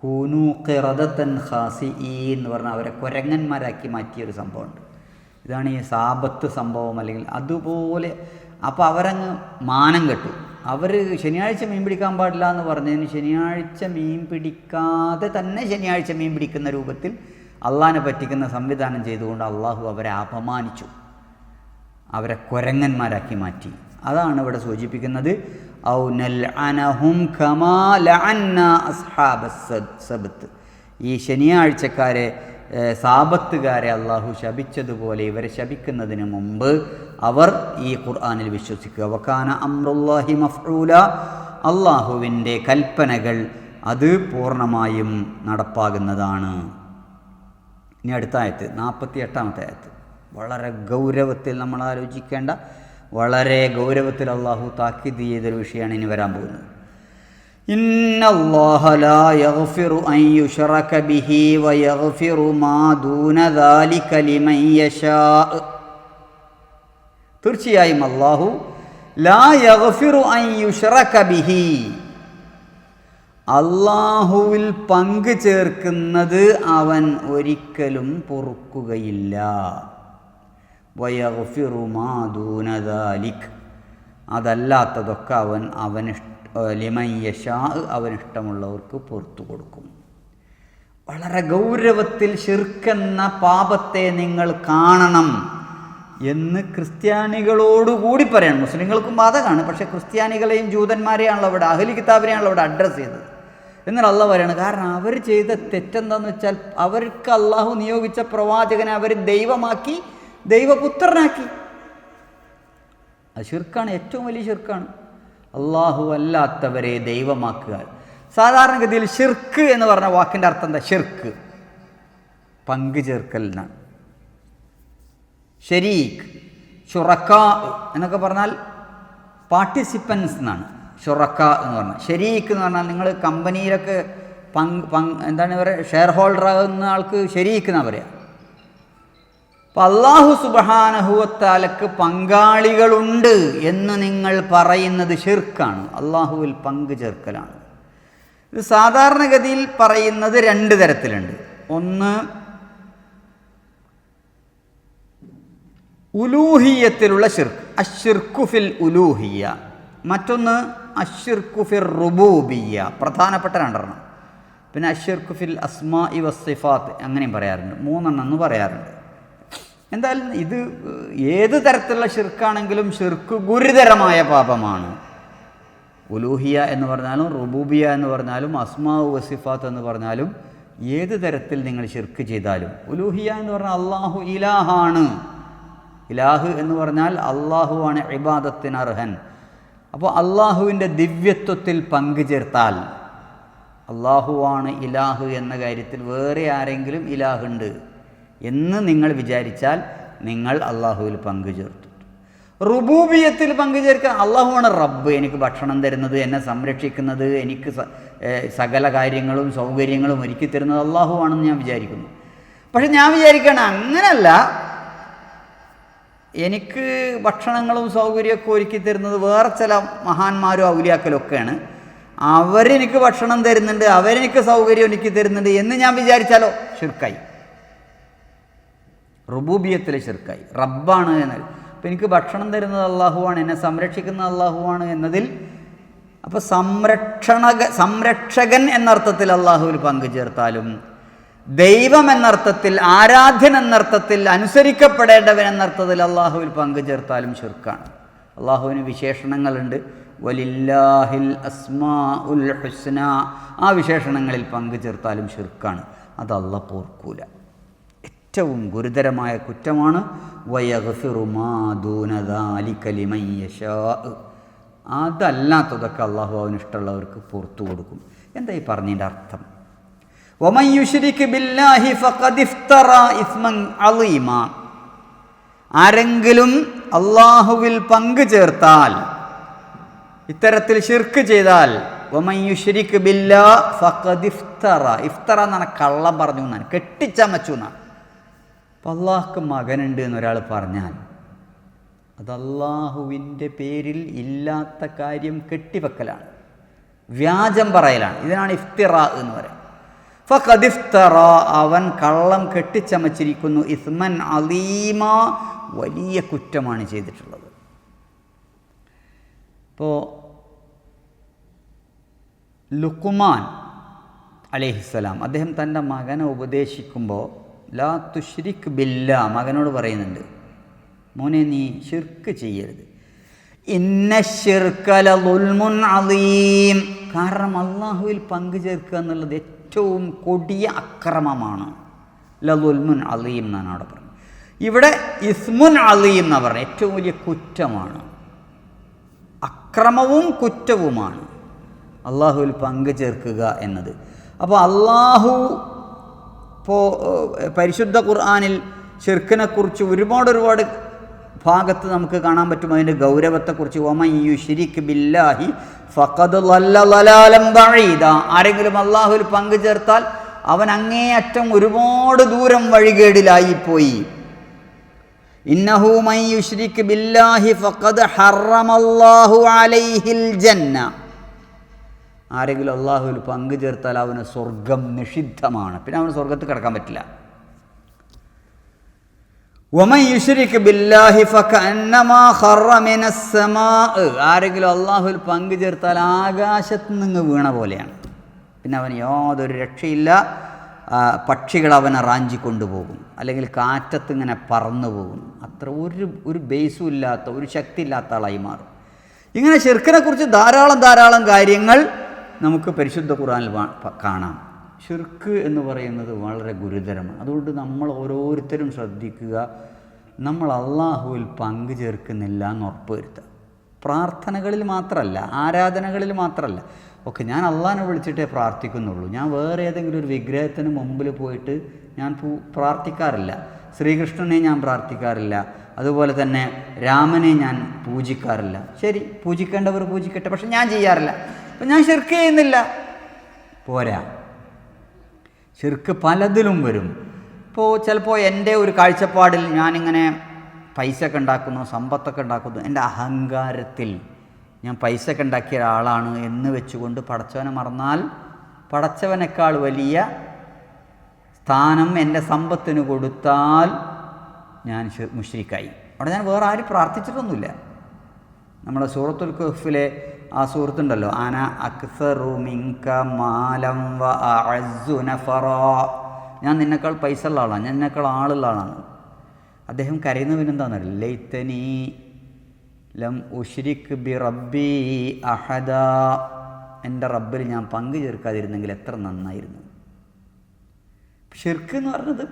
A: കൂനു ഖിറദത്തൻ ഖാസിഈൻ എന്ന് പറഞ്ഞാൽ അവരെ കുരങ്ങന്മാരാക്കി മാറ്റിയൊരു സംഭവമുണ്ട്. ഇതാണ് ഈ സാബത്ത് സംഭവം. അല്ലെങ്കിൽ അതുപോലെ അപ്പോൾ അവരങ്ങ് മാനം കെട്ടു. അവർ ശനിയാഴ്ച മീൻ പിടിക്കാൻ പാടില്ല എന്ന് പറഞ്ഞതിന് ശനിയാഴ്ച മീൻ പിടിക്കാതെ തന്നെ ശനിയാഴ്ച മീൻ പിടിക്കുന്ന രൂപത്തിൽ അള്ളാനെ പറ്റിക്കുന്ന സംവിധാനം ചെയ്തുകൊണ്ട് അള്ളാഹു അവരെ അപമാനിച്ചു, അവരെ കുരങ്ങന്മാരാക്കി മാറ്റി. അതാണ് ഇവിടെ സൂചിപ്പിക്കുന്നത്. ഔ നൽഅനഹും കമാ ലഅന്ന അസ്ഹാബസ് സബ്ത്. ഈ ശനിയാഴ്ചക്കാരെ സാബത്തുകാരെ അള്ളാഹു ശപിച്ചതുപോലെ ഇവരെ ശപിക്കുന്നതിന് മുമ്പ് അവർ ഈ ഖുർആനിൽ വിശ്വസിക്കുക. വകാന അംറുല്ലാഹി മഫ്ഊല, അള്ളാഹുവിൻ്റെ കൽപ്പനകൾ അത് പൂർണ്ണമായും നടപ്പാകുന്നതാണ്. ഇനി അടുത്ത ആയത്ത് 48-ാമത്തെ ആയത്ത്. വളരെ ഗൗരവത്തിൽ നമ്മൾ ആലോചിക്കേണ്ട, വളരെ ഗൗരവത്തിൽ അള്ളാഹു താക്കീത് ചെയ്തൊരു വിഷയമാണ് ഇനി വരാൻ പോകുന്നത്. ഇന്നല്ലാഹ ലാ യഗ്ഫിറു അൻ യുശ്റക ബിഹി വയഗ്ഫിറു മാ ദൂന ദാലിക ലിമൻ യശാ. തീർച്ചയായും അല്ലാഹു ലാ യഗ്ഫിറു അൻ യുശ്റക ബിഹി, അല്ലാഹുവിൽ പങ്കു ചേർക്കുന്നത് അവൻ ഒരിക്കലും പൊറുക്കുകയില്ല. വയഗ്ഫിറു മാ ദൂന ദാലിക, അതല്ലാത്തതൊക്കെ അവൻ ലിമൻ യശാ, അവനിഷ്ടമുള്ളവർക്ക് പുറത്തു കൊടുക്കും. വളരെ ഗൗരവത്തിൽ ശിർക്കെന്ന പാപത്തെ നിങ്ങൾ കാണണം എന്ന് ക്രിസ്ത്യാനികളോടുകൂടി പറയണം. മുസ്ലിങ്ങൾക്കും ബാധകമാണ്, പക്ഷേ ക്രിസ്ത്യാനികളെയും ജൂതന്മാരെയാണല്ലോ അവിടെ, അഹ്ലി കിതാബിനെയാണല്ലോ അവിടെ അഡ്രസ്സ് ചെയ്തത്. എന്നാൽ അള്ളാഹ് പറയണം, കാരണം അവർ ചെയ്ത തെറ്റെന്താണെന്ന് വെച്ചാൽ അവർക്ക് അള്ളാഹു നിയോഗിച്ച പ്രവാചകനെ അവർ ദൈവമാക്കി, ദൈവപുത്രനാക്കി. അത് ശിർക്കാണ്, ഏറ്റവും വലിയ ശിർക്കാണ്. അള്ളാഹു അല്ലാത്തവരെ ദൈവമാക്കുക. സാധാരണഗതിയിൽ ഷിർക്ക് എന്ന് പറഞ്ഞ വാക്കിൻ്റെ അർത്ഥം എന്താ? ഷിർക്ക്, പങ്കു ചേർക്കൽ എന്നാണ്. ഷരീക്ക്, ഷുറക്ക എന്നൊക്കെ പറഞ്ഞാൽ പാർട്ടിസിപ്പൻസ് എന്നാണ്. ഷുറക്ക എന്ന് പറഞ്ഞാൽ. ഷരീക്ക് എന്ന് പറഞ്ഞാൽ നിങ്ങൾ കമ്പനിയിലൊക്കെ എന്താണ് പറയുക, ഷെയർ ഹോൾഡർ ആകുന്ന ആൾക്ക് ഷരീക്ക് എന്നാണ് പറയുക. അപ്പം അല്ലാഹു സുബ്ഹാനഹു വ തആലക്ക് പങ്കാളികളുണ്ട് എന്ന് നിങ്ങൾ പറയുന്നത് ഷിർക്കാണ്, അള്ളാഹുവിൽ പങ്കു ചേർക്കലാണ്. ഇത് സാധാരണഗതിയിൽ പറയുന്നത് രണ്ട് തരത്തിലുണ്ട്. ഒന്ന് ഉലൂഹിയത്തിലുള്ള ഷിർക്ക്, അശ്ശിർക്കു ഫിൽ ഉലൂഹിയ. മറ്റൊന്ന് അശ്ശിർക്കു ഫിർ റുബൂബിയ്യ, പ്രധാനപ്പെട്ട രണ്ടെണ്ണം. പിന്നെ അശ്ശിർക്കു ഫിൽ അസ്മാഇ വസ്സിഫാത്ത്, അങ്ങനെയും പറയാറുണ്ട്. മൂന്നെണ്ണം എന്ന് പറയാറുണ്ട്. എന്തായാലും ഇത് ഏത് തരത്തിലുള്ള ഷിർക്കാണെങ്കിലും ഷിർക്ക് ഗുരുതരമായ പാപമാണ്. ഉലൂഹിയ എന്ന് പറഞ്ഞാലും റുബൂബിയ എന്ന് പറഞ്ഞാലും അസ്മാഉ വസിഫാത്ത് എന്ന് പറഞ്ഞാലും ഏത് തരത്തിൽ നിങ്ങൾ ഷിർക്ക് ചെയ്താലും. ഉലൂഹിയ എന്ന് പറഞ്ഞാൽ അള്ളാഹു ഇലാഹാണ്. ഇലാഹ് എന്ന് പറഞ്ഞാൽ അള്ളാഹുവാണ് ഇബാദത്തിന് അർഹൻ. അപ്പോൾ അള്ളാഹുവിൻ്റെ ദിവ്യത്വത്തിൽ പങ്കു ചേർത്താൽ, അള്ളാഹുവാണ് ഇലാഹ് എന്ന കാര്യത്തിൽ വേറെ ആരെങ്കിലും ഇലാഹുണ്ട് എന്ന് നിങ്ങൾ വിചാരിച്ചാൽ നിങ്ങൾ അള്ളാഹുവിൽ പങ്കു ചേർത്തു. റുബൂബിയത്തിൽ പങ്കു ചേർക്കുക, അള്ളാഹുവാണ് റബ്ബ്, എനിക്ക് ഭക്ഷണം തരുന്നത്, എന്നെ സംരക്ഷിക്കുന്നത്, എനിക്ക് സകല കാര്യങ്ങളും സൗകര്യങ്ങളും ഒരുക്കി തരുന്നത് അള്ളാഹുവാണെന്ന് ഞാൻ വിചാരിക്കുന്നു. പക്ഷെ ഞാൻ വിചാരിക്കണം അങ്ങനല്ല, എനിക്ക് ഭക്ഷണങ്ങളും സൗകര്യമൊക്കെ ഒരുക്കി തരുന്നത് വേറെ ചില മഹാന്മാരും ഔലിയാക്കലൊക്കെയാണ്, അവരെനിക്ക് ഭക്ഷണം തരുന്നുണ്ട്, അവരെനിക്ക് സൗകര്യം ഒരുക്കി തരുന്നുണ്ട് എന്ന് ഞാൻ വിചാരിച്ചാലോ ഷിർക്കായി, റുബൂബിയത്തിലെ ഷിർക്കായി. റബ്ബാണ് എന്നത്, അപ്പോൾ എനിക്ക് ഭക്ഷണം തരുന്നത് അള്ളാഹുവാണ്, എന്നെ സംരക്ഷിക്കുന്നത് അള്ളാഹുവാണ് എന്നതിൽ, അപ്പോൾ സംരക്ഷകൻ എന്നർത്ഥത്തിൽ അള്ളാഹുവിൽ പങ്കു ചേർത്താലും, ദൈവം എന്നർത്ഥത്തിൽ, ആരാധ്യൻ എന്നർത്ഥത്തിൽ, അനുസരിക്കപ്പെടേണ്ടവൻ എന്നർത്ഥത്തിൽ അള്ളാഹുവിൽ പങ്കു ചേർത്താലും ഷിർക്കാണ്. അള്ളാഹുവിന് വിശേഷണങ്ങളുണ്ട്, വലില്ലാഹിൽ അസ്മാഉൽ ഹുസ്ന, ആ വിശേഷണങ്ങളിൽ പങ്കു ചേർത്താലും ഷിർക്കാണ്. അത് അള്ളാഹ് പോർക്കൂല. ഏറ്റവും ഗുരുതരമായ കുറ്റമാണ്. വയഗ്ഫിറു മാ ദൂന ദാലിക ലിമൻ യശാ, അതല്ലാത്തതൊക്കെ അള്ളാഹു അവന് ഇഷ്ടമുള്ളവർക്ക് പുറത്തു കൊടുക്കും. എന്താ ഈ പറഞ്ഞതിൻ്റെ അർത്ഥം? വമൻ യുശ്രിക് ബില്ലാഹി ഫഖദ് ഇഫ്തറാ ഇസ്മൻ അളീമ, ആരെങ്കിലും അള്ളാഹുവിൽ പങ്കു ചേർത്താൽ, ഇത്തരത്തിൽ ഷിർക്ക് ചെയ്താൽ, വമൻ യുശ്രിക് ബില്ലാഹി ഫഖദ് ഇഫ്തറാ, ഇഫ്തറ എന്നാണ് കള്ളം പറഞ്ഞു എന്നാണ്, കെട്ടിച്ചമച്ചു എന്നാണ്. അപ്പം അള്ളാഹ്ക്ക് മകനുണ്ട് എന്നൊരാൾ പറഞ്ഞാൽ അത് അള്ളാഹുവിൻ്റെ പേരിൽ ഇല്ലാത്ത കാര്യം കെട്ടിവെക്കലാണ്, വ്യാജം പറയലാണ്. ഇതിനാണ് ഇഫ്തിറാ എന്ന് പറയുന്നത്. ഫഖദ് ഇഫ്തറാ, അവൻ കള്ളം കെട്ടിച്ചമച്ചിരിക്കുന്നു, ഇസ്മൻ അലീമ, വലിയ കുറ്റമാണ് ചെയ്തിട്ടുള്ളത്. ഇപ്പോൾ ലുഖ്മാൻ അലൈഹിസ്സലാം അദ്ദേഹം തൻ്റെ മകനെ ഉപദേശിക്കുമ്പോൾ ലാ തുശ്രിക് ബില്ലാ, മകനോട് പറയുന്നുണ്ട്, മോനെ നീ ഷിർക്ക് ചെയ്യരുത്. ഇന്ന ശിർക ലളുൽമുൻ അളീം. കാരണം അള്ളാഹുവിൽ പങ്കു ചേർക്കുക എന്നുള്ളത് ഏറ്റവും കൊടിയ അക്രമമാണ്. ലളുൽമുൻ അളീം എന്നാണ് അവിടെ പറഞ്ഞത്. ഇവിടെ ഇസ്മുൻ അളീം എന്നാണ് പറഞ്ഞത്, ഏറ്റവും വലിയ കുറ്റമാണ്, അക്രമവും കുറ്റവുമാണ് അള്ളാഹുവിൽ പങ്കു ചേർക്കുക എന്നത്. അപ്പോൾ അള്ളാഹു ഇപ്പോൾ പരിശുദ്ധ ഖുർആനിൽ ശിർക്കിനെക്കുറിച്ച് ഒരുപാട് ഭാഗത്ത് നമുക്ക് കാണാൻ പറ്റും അതിൻ്റെ ഗൗരവത്തെക്കുറിച്ച്. വമൻ യുശ്രിക് ബില്ലാഹി ഫഖദ് ളല്ല ളലാലൻ ബഈദ. ആരെങ്കിലും അള്ളാഹുവിൽ പങ്കു ചേർത്താൽ അവൻ അങ്ങേയറ്റം ഒരുപാട് ദൂരം വഴികേടിലായിപ്പോയി. ഇന്നഹു മൻ യുശ്രിക് ബില്ലാഹി ഫഖദ് ഹറമല്ലാഹു അലൈഹിൽ ജന്ന. ആരെങ്കിലും അള്ളാഹുവിൽ പങ്കു ചേർത്താൽ അവന് സ്വർഗം നിഷിദ്ധമാണ്, പിന്നെ അവന് സ്വർഗത്തിൽ കിടക്കാൻ പറ്റില്ല. വമൻ യുശ്രിക് ബില്ലാഹി ഫകഅന്നമാ ഖറ മിനസ് സമാ. ആരെങ്കിലും അള്ളാഹുവിൽ പങ്കു ചേർത്താൽ ആകാശത്ത് നിന്ന് വീണ പോലെയാണ്, പിന്നെ അവന് യാതൊരു രക്ഷയില്ല. പക്ഷികൾ അവനെ റാഞ്ചിക്കൊണ്ടുപോകും, അല്ലെങ്കിൽ കാറ്റത്ത് ഇങ്ങനെ പറന്നു പോകും. അത്ര ഒരു ബേസും ഇല്ലാത്ത, ഒരു ശക്തി ഇല്ലാത്ത ആളായി മാറും. ഇങ്ങനെ ശിർക്കിനെക്കുറിച്ച് ധാരാളം കാര്യങ്ങൾ നമുക്ക് പരിശുദ്ധ ഖുർആനിൽ കാണാം. ശിർക്ക് എന്ന് പറയുന്നത് വളരെ ഗുരുതരമാണ്. അതുകൊണ്ട് നമ്മൾ ഓരോരുത്തരും ശ്രദ്ധിക്കുക, നമ്മൾ അള്ളാഹുവിൽ പങ്കു ചേർക്കുന്നില്ല എന്ന് ഉറപ്പുവരുത്തുക. പ്രാർത്ഥനകളിൽ മാത്രമല്ല, ആരാധനകളിൽ മാത്രമല്ല. ഓക്കെ, ഞാൻ അള്ളാഹിനെ വിളിച്ചിട്ടേ പ്രാർത്ഥിക്കുന്നുള്ളൂ, ഞാൻ വേറെ ഏതെങ്കിലും ഒരു വിഗ്രഹത്തിന് മുമ്പിൽ പോയിട്ട് ഞാൻ പ്രാർത്ഥിക്കാറില്ല. ശ്രീകൃഷ്ണനെ ഞാൻ പ്രാർത്ഥിക്കാറില്ല, അതുപോലെ തന്നെ രാമനെ ഞാൻ പൂജിക്കാറില്ല. ശരി, പൂജിക്കേണ്ടവർ പൂജിക്കട്ടെ, പക്ഷെ ഞാൻ ചെയ്യാറില്ല. അപ്പം ഞാൻ ശിർക്ക് ചെയ്യുന്നില്ല, പോരാ. ശിർക്ക് പലതിലും വരും. ഇപ്പോൾ ചിലപ്പോൾ എൻ്റെ ഒരു കാഴ്ചപ്പാടിൽ ഞാനിങ്ങനെ പൈസയൊക്കെ ഉണ്ടാക്കുന്നു, സമ്പത്തൊക്കെ ഉണ്ടാക്കുന്നു, എൻ്റെ അഹങ്കാരത്തിൽ ഞാൻ പൈസയൊക്കെ ഉണ്ടാക്കിയ ഒരാളാണ് എന്ന് വെച്ചുകൊണ്ട് പടച്ചവനെ മറന്നാൽ പടച്ചവനേക്കാൾ വലിയ സ്ഥാനം എൻ്റെ സമ്പത്തിന് കൊടുത്താൽ ഞാൻ മുശ്രിക്കായി. അവിടെ ഞാൻ വേറെ ആരും പ്രാർത്ഥിച്ചിട്ടൊന്നുമില്ല. നമ്മുടെ സൂറത്തുൽ കഹ്ഫിലെ ആ സൂറത്തുണ്ടല്ലോ, അന അക്സറു മിൻക മാലം വ അഅസ്സു നഫറാ. ഞാൻ നിന്നേക്കാൾ പൈസ ഉള്ള ആളാണ്, ഞാൻ നിന്നേക്കാൾ ആളുള്ള ആളാണ്. അദ്ദേഹം കരയുന്നവനെന്താണെന്നറിയില്ല, ലൈതനീ ലം ഉശ്രിക് ബി റബ്ബി അഹദ. എൻ്റെ റബ്ബിൽ ഞാൻ പങ്കു ചേർക്കാതിരുന്നെങ്കിൽ എത്ര നന്നായിരുന്നു. ഷിർക്ക് എന്ന് പറഞ്ഞത്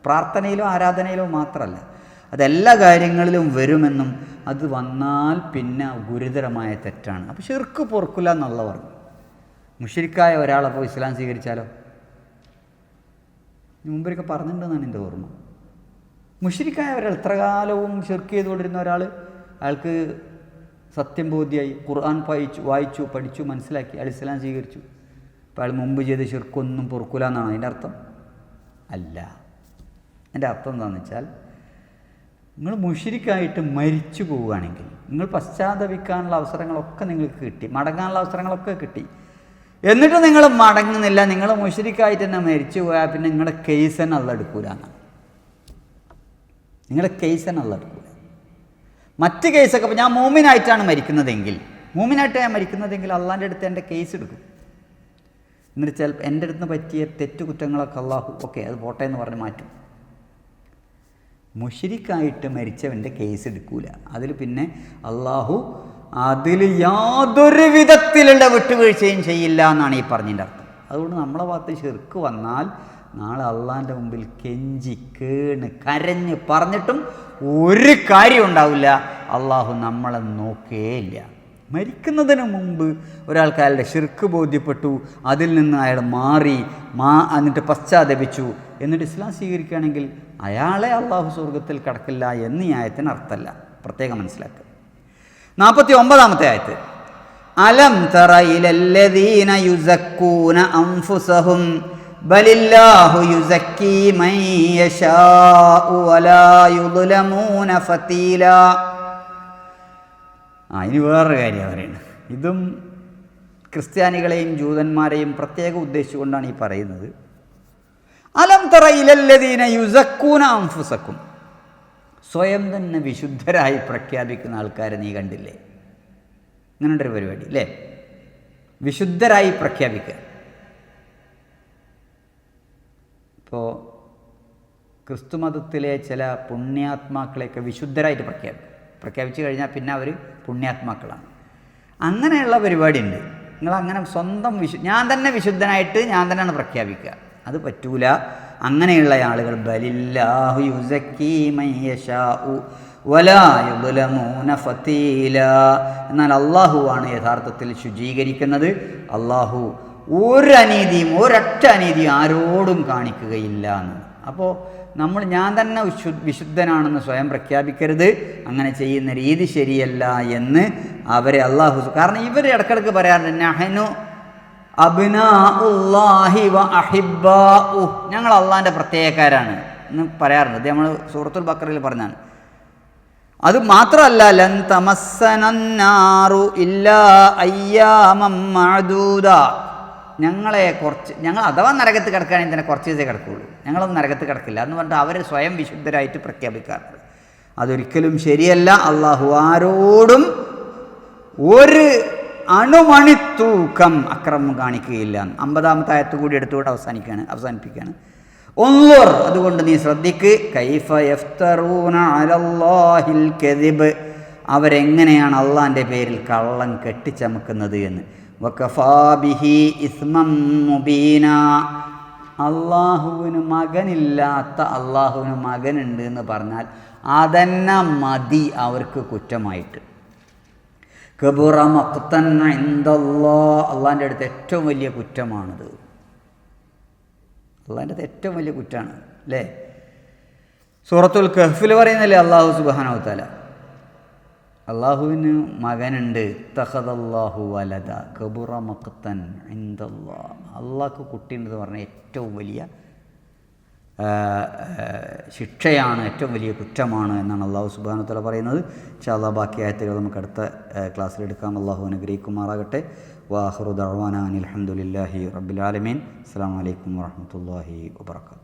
A: പ്രാർത്ഥനയിലോ ആരാധനയിലോ മാത്രമല്ല, അതെല്ലാ കാര്യങ്ങളിലും വരുമെന്നും അത് വന്നാൽ പിന്നെ ഗുരുതരമായ തെറ്റാണ്. അപ്പോൾ ഷിർക്ക് പൊറുക്കില്ല എന്നുള്ള പറഞ്ഞു. മുശ്രിക്കായ ഒരാളപ്പോൾ ഇസ്ലാം സ്വീകരിച്ചാലോ? മുമ്പൊക്കെ പറഞ്ഞിട്ടുണ്ടെന്നാണ് എൻ്റെ ഓർമ്മ. മുശ്രിക്കായ ഒരാൾ, എത്ര കാലവും ഷിർക്ക് ചെയ്തുകൊണ്ടിരുന്ന ഒരാൾ, അയാൾക്ക് സത്യം ബോധ്യമായി, ഖുർആൻ വായിച്ചു പഠിച്ചു മനസ്സിലാക്കി, അയാൾ ഇസ്ലാം സ്വീകരിച്ചു. അപ്പോൾ അയാൾ മുമ്പ് ചെയ്ത ഷിർക്കൊന്നും പൊറുക്കില്ല എന്നാണ് അതിൻ്റെ അർത്ഥം? അല്ല. എൻ്റെ അർത്ഥം എന്താണെന്ന് വെച്ചാൽ, നിങ്ങൾ മുശ്രിക്കായിട്ട് മരിച്ചു പോവുകയാണെങ്കിൽ നിങ്ങൾ പശ്ചാത്തപിക്കാനുള്ള അവസരങ്ങളൊക്കെ നിങ്ങൾക്ക് കിട്ടി, മടങ്ങാനുള്ള അവസരങ്ങളൊക്കെ കിട്ടി, എന്നിട്ട് നിങ്ങൾ മടങ്ങുന്നില്ല, നിങ്ങൾ മുശ്രിക്കായിട്ട് തന്നെ മരിച്ചു പോയാൽ പിന്നെ നിങ്ങളുടെ കേസ് തന്നെ അള്ള എടുക്കൂല എന്നാണ്. നിങ്ങളുടെ കേസ് തന്നെ അള്ള എടുക്കൂല. മറ്റ് കേസൊക്കെ, ഇപ്പോൾ ഞാൻ മൂമിനായിട്ടാണ് മരിക്കുന്നതെങ്കിൽ അള്ളാൻ്റെ അടുത്ത് എൻ്റെ കേസ് എടുക്കും. എന്നിട്ട് ചിലപ്പോൾ എൻ്റെ അടുത്ത് പറ്റിയ തെറ്റുകുറ്റങ്ങളൊക്കെ അള്ളാഹു ഓക്കെ അത് പോട്ടെ എന്ന് പറഞ്ഞ് മാറ്റും. മുശ്രിക്കായിട്ട് മരിച്ചവൻ്റെ കേസ് എടുക്കൂല. അതിൽ പിന്നെ അള്ളാഹു അതിൽ യാതൊരു വിധത്തിലുള്ള വിട്ടുവീഴ്ചയും ചെയ്യില്ല എന്നാണ് ഈ പറഞ്ഞതിൻ്റെ അർത്ഥം. അതുകൊണ്ട് നമ്മളെ ഭാഗത്ത് ശിർക്ക് വന്നാൽ നാളെ അള്ളാൻ്റെ മുമ്പിൽ കെഞ്ചി കേണ് കരഞ്ഞ് പറഞ്ഞിട്ടും ഒരു കാര്യം ഉണ്ടാവില്ല. അള്ളാഹു നമ്മളെ നോക്കേയില്ല. മരിക്കുന്നതിന് മുമ്പ് ഒരാൾക്ക് അയാളുടെ ശിർക്ക് ബോധ്യപ്പെട്ടു, അതിൽ നിന്ന് അയാൾ മാറി എന്നിട്ട് പശ്ചാത്തപിച്ചു, എന്നിട്ട് ഇസ്ലാം സ്വീകരിക്കുകയാണെങ്കിൽ അയാളെ അള്ളാഹു സ്വർഗത്തിൽ കടക്കില്ല എന്ന് ഈ ആയത്തിന് അർത്ഥമല്ല, പ്രത്യേകം മനസ്സിലാക്കുക. 49-ാമത്തെ ആയത്ത്, അലം തറ ഇലല്ലദീന യുസക്കൂന അൻഫുസഹും ബലില്ലാഹു യുസക്കി മൻ യശാഉ വലാ യുദ്ലമൂന ഫതീല. ഇനി വേറൊരു കാര്യം പറയുന്നത്, ഇതും ക്രിസ്ത്യാനികളെയും ജൂതന്മാരെയും പ്രത്യേകം ഉദ്ദേശിച്ചുകൊണ്ടാണ് ഈ പറയുന്നത്. അലം തറ ഇലല്ലദീന യുസക്കൂന അൻഫുസക്കും, സ്വയം തന്നെ വിശുദ്ധരായി പ്രഖ്യാപിക്കുന്ന ആൾക്കാരെ നീ കണ്ടില്ലേ? അങ്ങനെയുണ്ടൊരു പരിപാടി അല്ലേ, വിശുദ്ധരായി പ്രഖ്യാപിക്കുക. ഇപ്പോൾ ക്രിസ്തുമതത്തിലെ ചില പുണ്യാത്മാക്കളെയൊക്കെ വിശുദ്ധരായിട്ട് പ്രഖ്യാപിക്കും. പ്രഖ്യാപിച്ചു കഴിഞ്ഞാൽ പിന്നെ അവർ പുണ്യാത്മാക്കളാണ്. അങ്ങനെയുള്ള പരിപാടിയുണ്ട്. നിങ്ങളങ്ങനെ സ്വന്തം ഞാൻ തന്നെ വിശുദ്ധനായിട്ട് ഞാൻ തന്നെയാണ് പ്രഖ്യാപിക്കുക, അത് പറ്റൂല. അങ്ങനെയുള്ള ആളുകൾ ബലില്ലാഹു യുസക്കി മൻ യശാഉ വലാ യുദ്ലമൂന ഫതീല. എന്നാൽ അള്ളാഹുവാണ് യഥാർത്ഥത്തിൽ ശുചീകരിക്കുന്നത്. അള്ളാഹു ഒരൊറ്റ അനീതിയും ആരോടും കാണിക്കുകയില്ല എന്ന്. അപ്പോൾ ഞാൻ തന്നെ വിശുദ്ധനാണെന്ന് സ്വയം പ്രഖ്യാപിക്കരുത്. അങ്ങനെ ചെയ്യുന്ന രീതി ശരിയല്ല എന്ന് അവരെ അള്ളാഹു, കാരണം ഇവർ ഇടക്കിടക്ക് പറയാറുണ്ട് നഹ്നു അബ്നാഉല്ലാഹി വ അഹിബ്ബാഉ, ഞങ്ങൾ അള്ളാഹിൻ്റെ പ്രത്യേകക്കാരാണ് എന്ന് പറയാറുണ്ട്. ഇത് നമ്മൾ സൂറത്തുൽ ബഖറയിൽ പറഞ്ഞാണ്. അത് മാത്രമല്ല ലൻ തമസ്സനന്നാറു ഇല്ലാ അയ്യാമം മഅദൂദ, ഞങ്ങൾ അഥവാ നരകത്ത് കിടക്കുകയാണെങ്കിൽ തന്നെ കുറച്ച് ദിവസമേ കിടക്കുകയുള്ളൂ, ഞങ്ങളൊന്നും നരകത്ത് കിടക്കില്ല എന്ന് പറഞ്ഞിട്ട് അവർ സ്വയം വിശുദ്ധരായിട്ട് പ്രഖ്യാപിക്കാറുണ്ട്. അതൊരിക്കലും ശരിയല്ല. അള്ളാഹു ആരോടും ഒരു അണുമണിത്തൂക്കം അക്രമം കാണിക്കുകയില്ല. 50-ാമത്തെ ആയത്ത് കൂടി എടുത്തുകൊണ്ട് അവസാനിപ്പിക്കുകയാണ്. ഒന്നൂർ, അതുകൊണ്ട് നീ ശ്രദ്ധിക്ക്. കൈഫ യഫ്തറൂന അലല്ലാഹിൽ കദിബ്, അവരെങ്ങനെയാണ് അള്ളാഹിൻ്റെ പേരിൽ കള്ളം കെട്ടിച്ചമക്കുന്നത് എന്ന്. വകഫാ ബിഹി ഇസ്മം മുബീന, അള്ളാഹുവിന് മകനില്ലാത്ത അള്ളാഹുവിന് മകനുണ്ട് എന്ന് പറഞ്ഞാൽ അതന്നെ മതി അവർക്ക് കുറ്റമായിട്ട്. കബുറ മഖ്തൻ ഇൻദല്ലാഹ്, അള്ളാഹിൻ്റെ അടുത്ത് ഏറ്റവും വലിയ കുറ്റമാണിത്. അള്ളാഹിൻ്റെ അടുത്ത് ഏറ്റവും വലിയ കുറ്റമാണ് അല്ലേ? സൂറത്തുൽ കഹ്ഫിൽ പറയുന്നില്ലേ അള്ളാഹു സുബ്ഹാനഹു വ തആല അള്ളാഹുവിന് മകനുണ്ട്. തഖദല്ലാഹു വലദ കബുറ മഖ്തൻ ഇൻദല്ലാഹ്, അള്ളാഹ്ക്ക് കുട്ടിയുണ്ടെന്ന് പറഞ്ഞാൽ ഏറ്റവും വലിയ ശിക്ഷയാണ്, ഏറ്റവും വലിയ കുറ്റമാണ് എന്നാണ് അള്ളാഹു സുബ്ഹാനഹു വ തആല പറയുന്നത്. ഇൻഷാ അല്ലാഹ് ബാക്കി ആയത്തുകൾ നമുക്ക് അടുത്ത ക്ലാസ്സിലെടുക്കാം. അള്ളാഹു അനുഗ്രഹിക്കുമാറാകട്ടെ. വാഖിറു ദഅ്വാനാ അനിൽ ഹംദുലില്ലാഹി റബ്ബിൽ ആലമീൻ. അസ്സലാമു അലൈക്കും വറഹ്മത്തുള്ളാഹി വബറകാതുഹു.